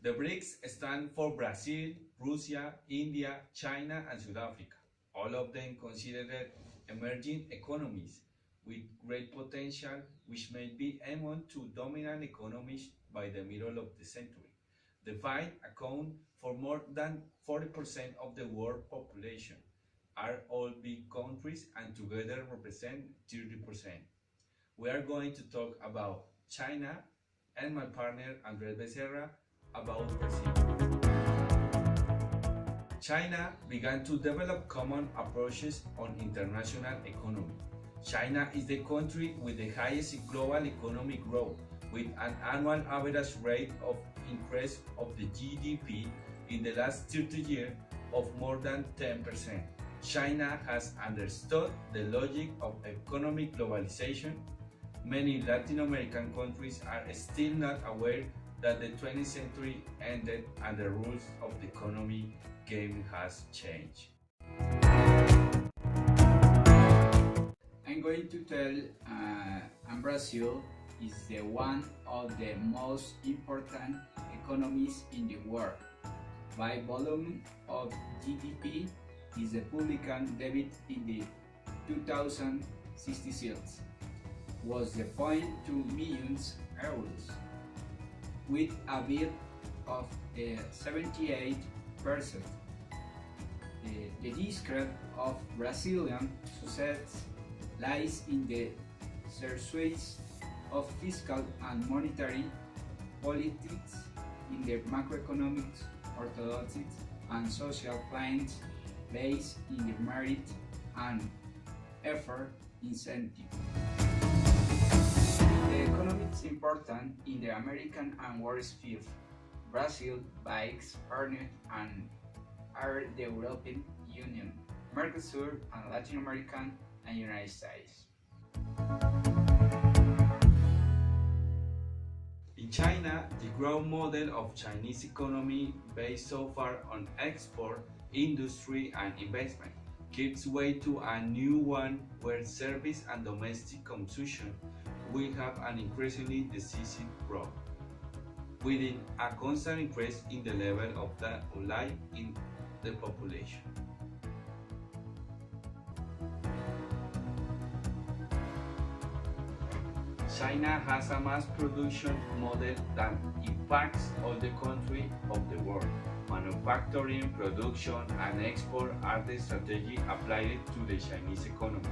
The BRICS stand for Brazil, Russia, India, China, and South Africa, all of them considered emerging economies with great potential, which may be among two dominant economies by the middle of the century. The five account for more than 40% of the world population, are all big countries, and together represent 30%. We are going to talk about China and my partner Andres Becerra about Brazil. China began to develop common approaches on international economy. China is the country with the highest global economic growth, with an annual average rate of increase of the GDP in the last 30 years of more than 10%. China has understood the logic of economic globalization. Many Latin American countries are still not aware that the 20th century ended and the rules of the economy game has changed. I'm going to tell Brazil is the one of the most important economies in the world. By volume of GDP, is the public debit in the 2066 was the 0.2 million euros, with a bill of 78%. The secret of Brazilian success lies in the pursuit of fiscal and monetary politics, in the macroeconomic orthodoxy and social plans based in the merit and effort incentive. The economy is important in the American and world sphere. Brazil, BRICS partner and are the European Union, Mercosur, and Latin American and United States. In China, the growth model of Chinese economy based so far on export, industry, and investment gives way to a new one where service and domestic consumption will have an increasingly decisive role, within a constant increase in the level of the life in the population. China has a mass production model that impacts all the countries of the world. Manufacturing, production, and export are the strategy applied to the Chinese economy.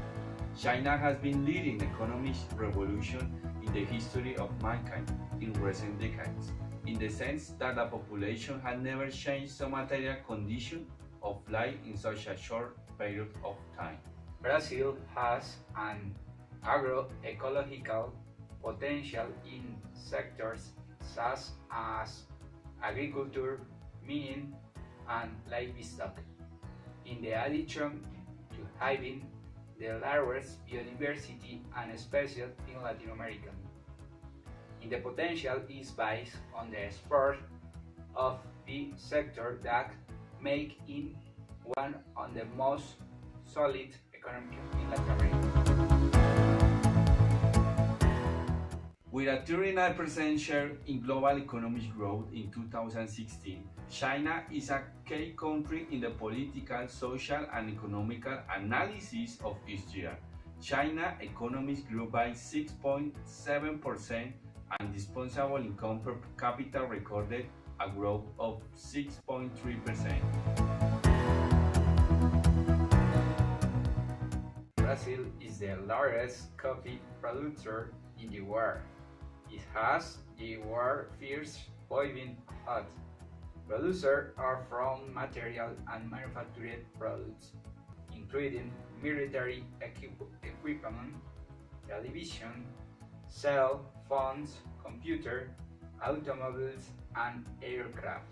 China has been leading economic revolution in the history of mankind in recent decades, in the sense that the population has never changed so material condition of life in such a short period of time. Brazil has an agroecological potential in sectors such as agriculture, mining, and livestock. In the addition to having the largest biodiversity and species in Latin America. The potential is based on the export of the sector that make it one of the most solid economies in Latin America. With a 39% share in global economic growth in 2016, China is a key country in the political, social, and economical analysis of each year. China economy grew by 6.7%, and disposable income per capita recorded a growth of 6.3%. Brazil is the largest coffee producer in the world. It has the world's first boiling hot. Producers are from material and manufactured products, including military equipment, television, cell phones, computer, automobiles, and aircraft.